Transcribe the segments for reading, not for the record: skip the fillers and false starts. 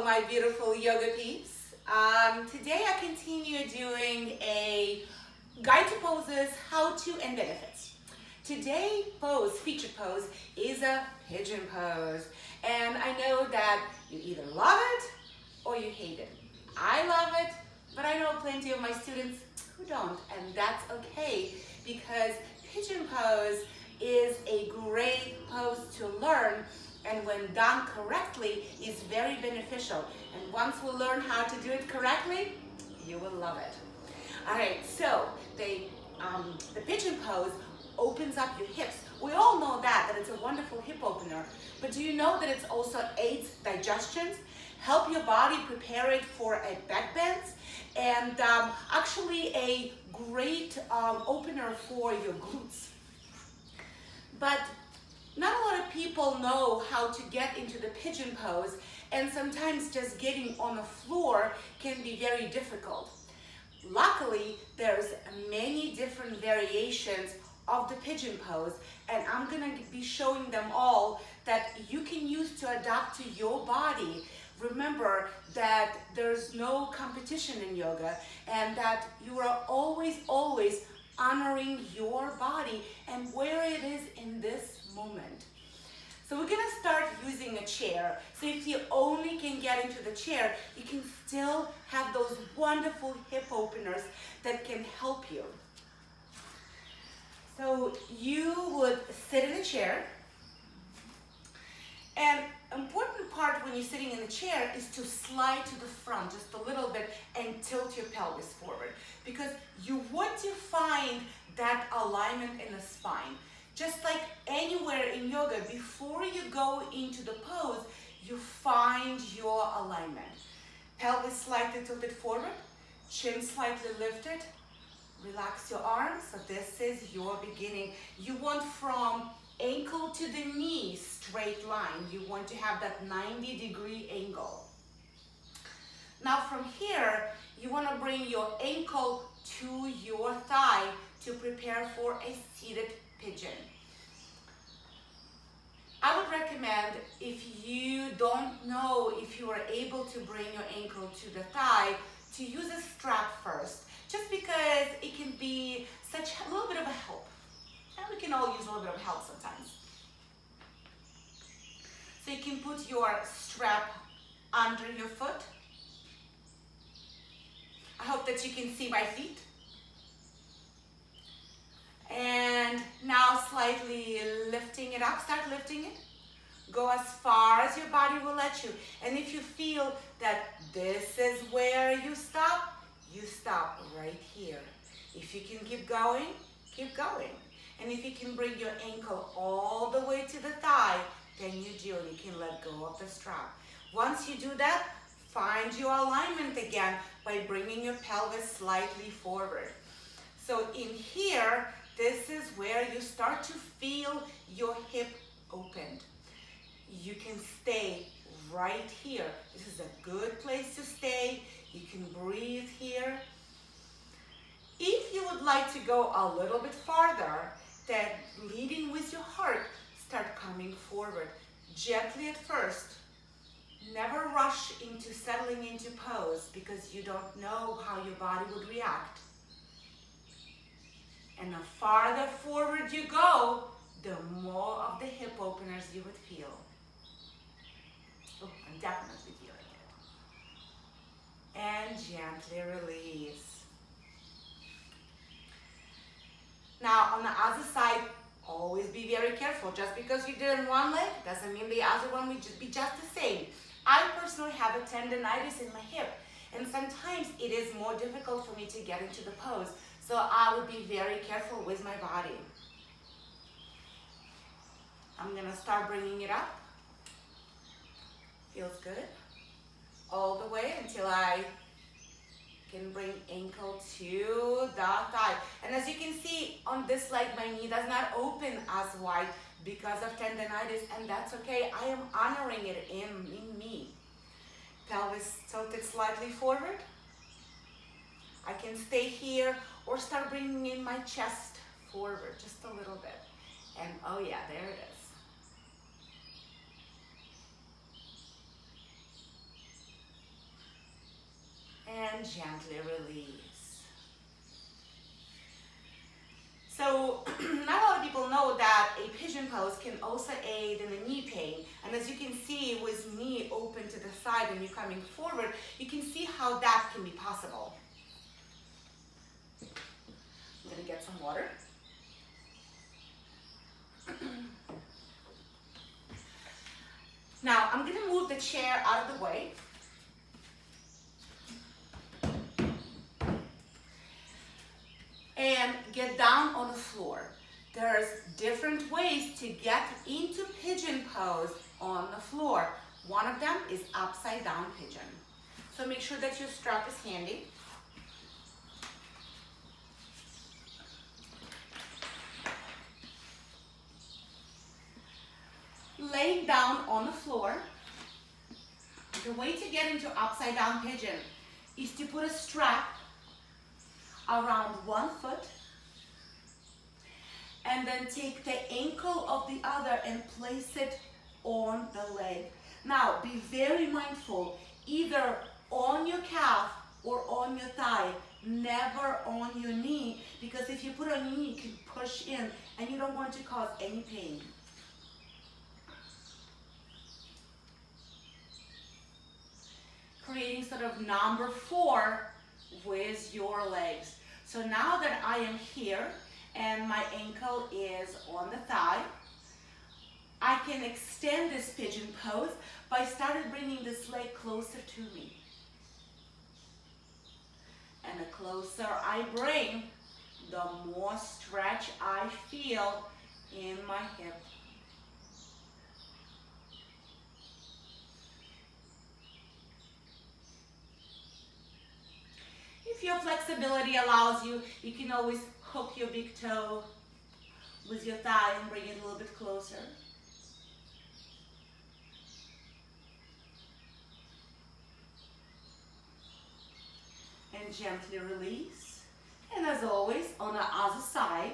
Hello, my beautiful yoga peeps. Today I continue doing a guide to poses, how to and benefits. Today featured pose is a pigeon pose. And I know that you either love it or you hate it. I love it, but I know plenty of my students who don't, and that's okay because pigeon pose is a great pose to learn, and when done correctly is very beneficial. And once we learn how to do it correctly, you will love it. All right, so the pigeon pose opens up your hips. We all know that it's a wonderful hip opener, but do you know that it also aids digestion, help your body prepare it for a backbends, and actually a great opener for your glutes. But not a lot of people know how to get into the pigeon pose, and sometimes just getting on the floor can be very difficult. Luckily, there's many different variations of the pigeon pose, and I'm gonna be showing them all that you can use to adapt to your body. Remember that there's no competition in yoga, and that you are always honoring your body and where it is in this moment. So we're gonna start using a chair. So if you only can get into the chair, you can still have those wonderful hip openers that can help you. So you would sit in a chair, and important part when you're sitting in the chair is to slide to the front just a little bit and tilt your pelvis forward, because you want to find that alignment in the spine. Just like anywhere in yoga, before you go into the pose, you find your alignment. Pelvis slightly tilted forward, chin slightly lifted, relax your arms. So this is your beginning. You want from ankle to the knee, straight line. You want to have that 90-degree angle. Now from here, you want to bring your ankle to your thigh to prepare for a seated pigeon. I would recommend, if you don't know if you are able to bring your ankle to the thigh, to use a strap first, just because it can be such a little bit of a help. And we can all use a little bit of help sometimes. So you can put your strap under your foot. I hope that you can see my feet. And now slightly lifting it up, start lifting it. Go as far as your body will let you. And if you feel that this is where you stop right here. If you can keep going, keep going. And if you can bring your ankle all the way to the thigh, then you do, and you can let go of the strap. Once you do that, find your alignment again by bringing your pelvis slightly forward. So in here, this is where you start to feel your hip opened. You can stay right here. This is a good place to stay. You can breathe here. If you would like to go a little bit farther, then leading with your heart, start coming forward. Gently at first. Never rush into settling into pose, because you don't know how your body would react. And the farther forward you go, the more of the hip openers you would feel. Oh, I'm definitely feeling it. And gently release. Now on the other side, always be very careful. Just because you did it in one leg doesn't mean the other one will be just the same. I personally have a tendonitis in my hip, and sometimes it is more difficult for me to get into the pose. So I would be very careful with my body. I'm gonna start bringing it up. Feels good. All the way until I can bring ankle to the thigh. And as you can see on this leg, my knee does not open as wide because of tendonitis, and that's okay. I am honoring it in me. Pelvis tilted slightly forward. I can stay here or start bringing in my chest forward just a little bit. And oh yeah, there it is. and gently release. So not a lot of people know that a pigeon pose can also aid in the knee pain. And as you can see, with knee open to the side and you coming forward, you can see how that can be possible. I'm gonna get some water. Now, I'm gonna move the chair out of the way. And get down on the floor. There's different ways to get into pigeon pose on the floor. One of them is upside down pigeon. So make sure that your strap is handy. Laying down on the floor, the way to get into upside down pigeon is to put a strap around one foot and then take the ankle of the other and place it on the leg. Now be very mindful, either on your calf or on your thigh, never on your knee, because if you put on your knee, you can push in and you don't want to cause any pain. Creating sort of number 4 with your legs. So now that I am here and my ankle is on the thigh, I can extend this pigeon pose by starting bringing this leg closer to me. And the closer I bring, the more stretch I feel in my hip. If your flexibility allows you, you can always hook your big toe with your thigh and bring it a little bit closer. And gently release. And as always, on the other side.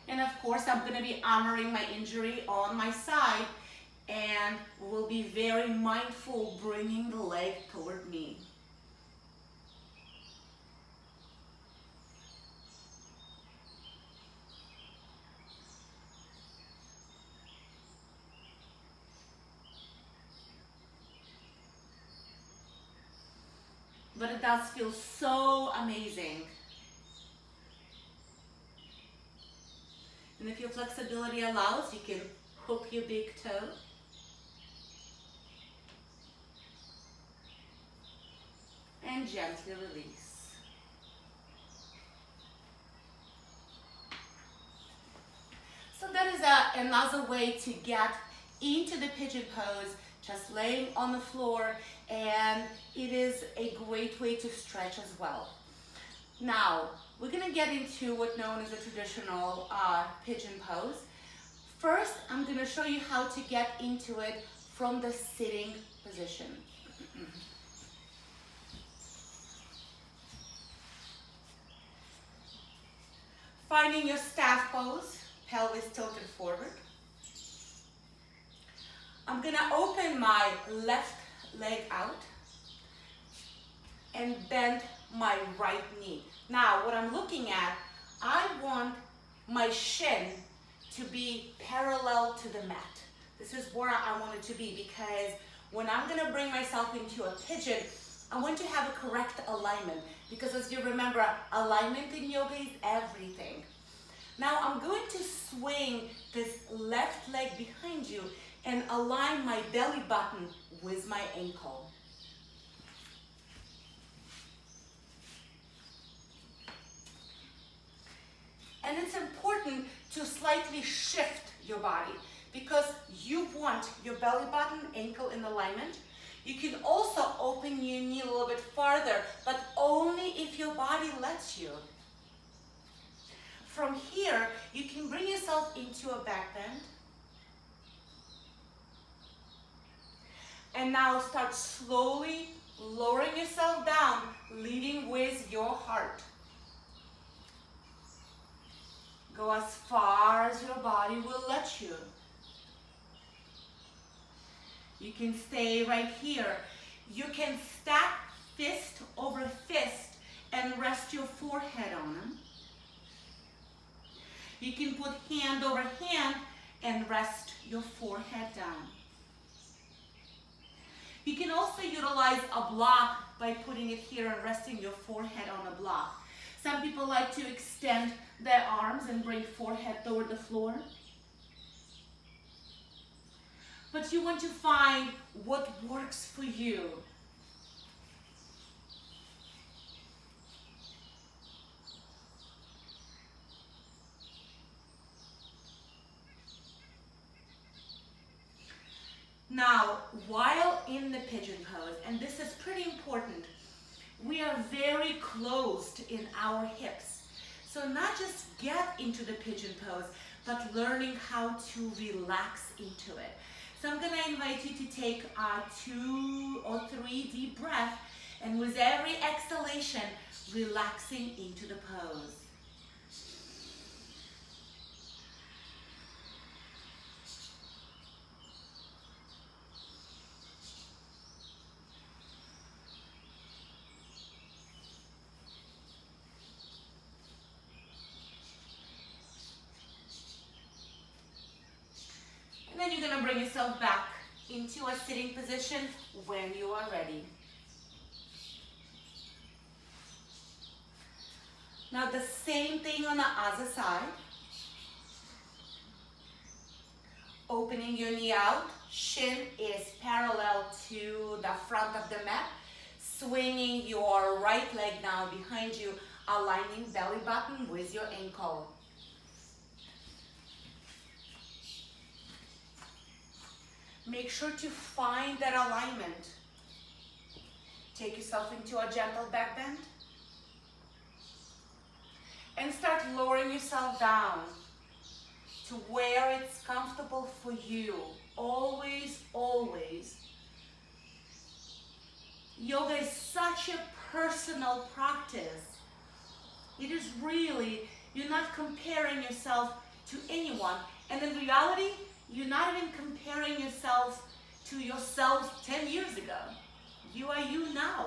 And of course, I'm going to be honoring my injury on my side and will be very mindful bringing the leg toward me. But it does feel so amazing. And if your flexibility allows, you can hook your big toe. And gently release. So that is another way to get into the pigeon pose, just laying on the floor, and it is a great way to stretch as well. Now, we're going to get into what's known as a traditional pigeon pose. First, I'm going to show you how to get into it from the sitting position. Finding your staff pose, pelvis tilted forward. I'm going to open my left leg out and bend my right knee. Now, what I'm looking at, I want my shin to be parallel to the mat. This is where I want it to be, because when I'm going to bring myself into a pigeon, I want to have a correct alignment, because as you remember, alignment in yoga is everything. Now, I'm going to swing this left leg behind you and align my belly button with my ankle. And it's important to slightly shift your body, because you want your belly button, ankle in alignment. You can also open your knee a little bit farther, but only if your body lets you. From here, you can bring yourself into a back bend. And now start slowly lowering yourself down, leading with your heart. Go as far as your body will let you. You can stay right here. You can stack fist over fist and rest your forehead on them. You can put hand over hand and rest your forehead down. You can also utilize a block by putting it here and resting your forehead on a block. Some people like to extend their arms and bring forehead toward the floor. But you want to find what works for you. Now, while in the pigeon pose, and this is pretty important, we are very closed in our hips. So not just get into the pigeon pose, but learning how to relax into it. So I'm going to invite you to take 2 or 3 deep breaths, and with every exhalation, relaxing into the pose. And then you're going to bring yourself back into a sitting position when you are ready. Now the same thing on the other side. Opening your knee out, shin is parallel to the front of the mat. Swinging your right leg now behind you, aligning belly button with your ankle. Make sure to find that alignment. Take yourself into a gentle back bend. And start lowering yourself down to where it's comfortable for you. Always, always. Yoga is such a personal practice. It is really, you're not comparing yourself to anyone. And in reality, you're not even comparing yourself to yourself 10 years ago. You are you now.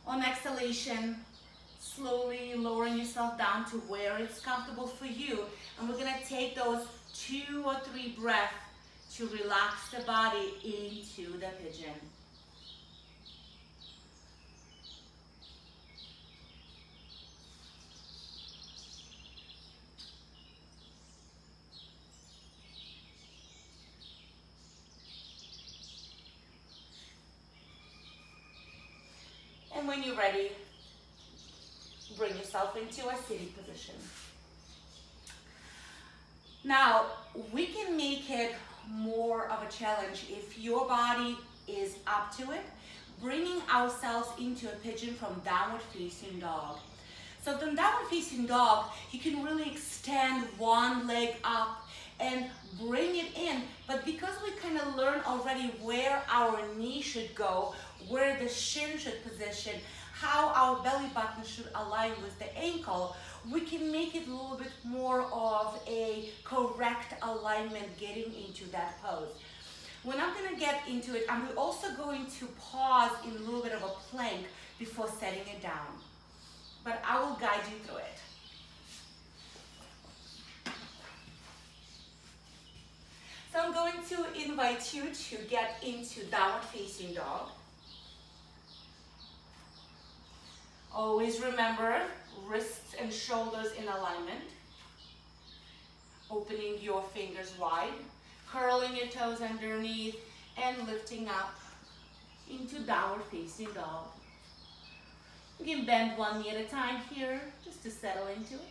On exhalation, slowly lowering yourself down to where it's comfortable for you. And we're going to take those 2 or 3 breaths to relax the body into the pigeon. And when you're ready, bring yourself into a sitting position. Now, we can make it more of a challenge if your body is up to it, bringing ourselves into a pigeon from downward facing dog. So from downward facing dog, you can really extend one leg up and bring it in. But because we kind of learned already where our knee should go, where the shin should position, how our belly button should align with the ankle, we can make it a little bit more of a correct alignment getting into that pose. When I'm going to get into it, I'm also going to pause in a little bit of a plank before setting it down. But I will guide you through it. So I'm going to invite you to get into downward facing dog. Always remember wrists and shoulders in alignment. Opening your fingers wide, curling your toes underneath, and lifting up into downward facing dog. You can bend one knee at a time here, just to settle into it.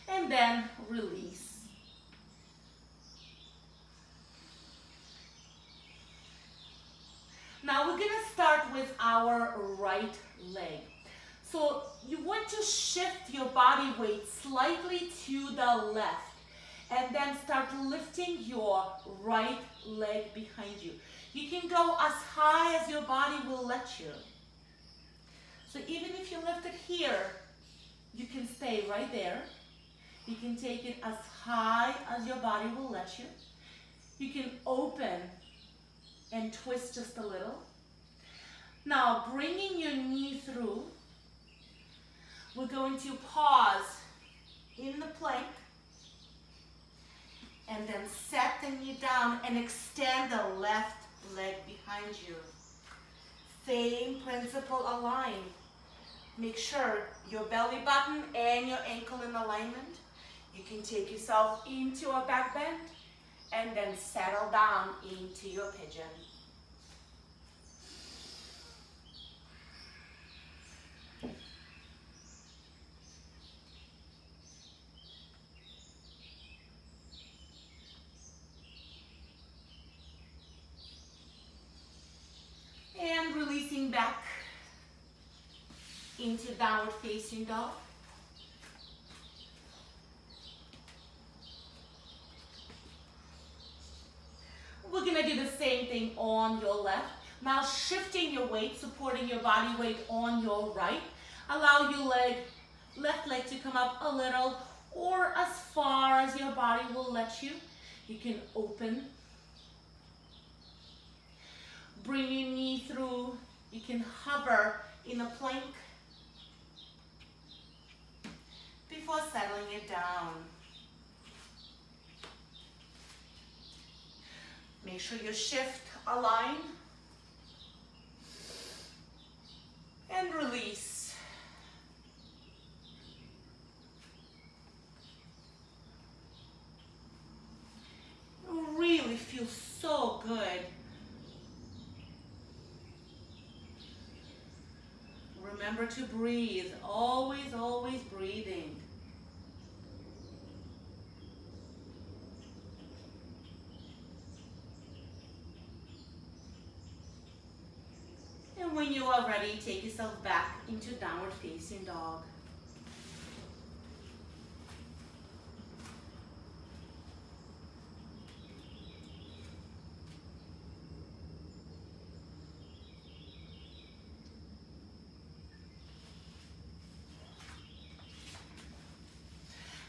And then release. Now we're gonna start with our right leg. So you want to shift your body weight slightly to the left and then start lifting your right leg behind you. You can go as high as your body will let you. So even if you lift it here, you can stay right there. You can take it as high as your body will let you. You can open and twist just a little. Now, bringing your knee through, we're going to pause in the plank and then set the knee down and extend the left leg behind you. Same principle aligned. Make sure your belly button and your ankle in alignment. You can take yourself into a back bend and then settle down into your pigeon. And releasing back into downward facing dog. We're gonna do the same thing on your left. Now shifting your weight, supporting your body weight on your right. Allow your left leg to come up a little or as far as your body will let you. You can open. Bring your knee through. You can hover in a plank before settling it down. Make sure you shift, align, and release. You really feel so good. Remember to breathe, always, always breathing. And when you are ready, take yourself back into downward facing dog.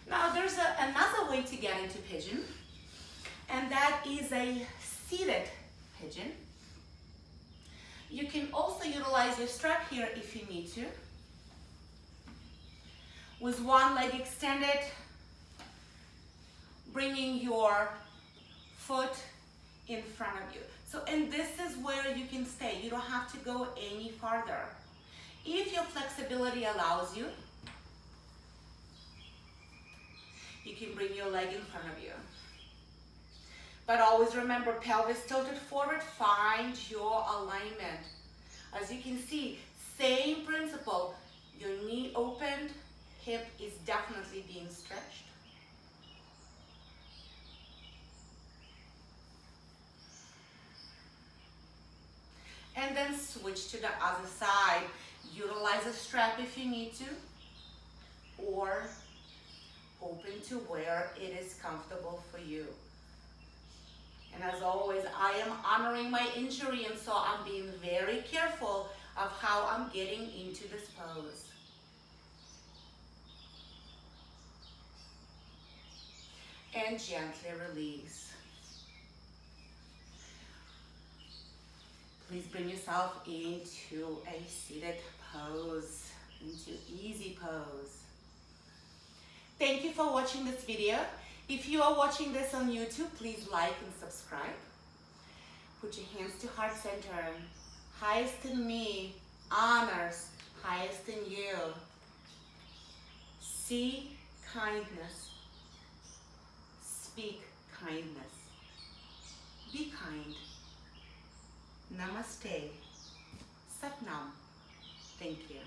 Now there's another way to get into pigeon, and that is a seated pigeon. You can also utilize your strap here if you need to. With one leg extended, bringing your foot in front of you. So, and this is where you can stay. You don't have to go any farther. If your flexibility allows you, you can bring your leg in front of you. But always remember, pelvis tilted forward, find your alignment. As you can see, same principle. Your knee opened, hip is definitely being stretched. And then switch to the other side. Utilize a strap if you need to, or open to where it is comfortable for you. And as always, I am honoring my injury, and so I'm being very careful of how I'm getting into this pose. And gently release. Please bring yourself into a seated pose, into easy pose. Thank you for watching this video. If you are watching this on YouTube, please like and subscribe. Put your hands to heart center. Highest in me honors highest in you. See kindness. Speak kindness. Be kind. Namaste. Sat Nam. Thank you.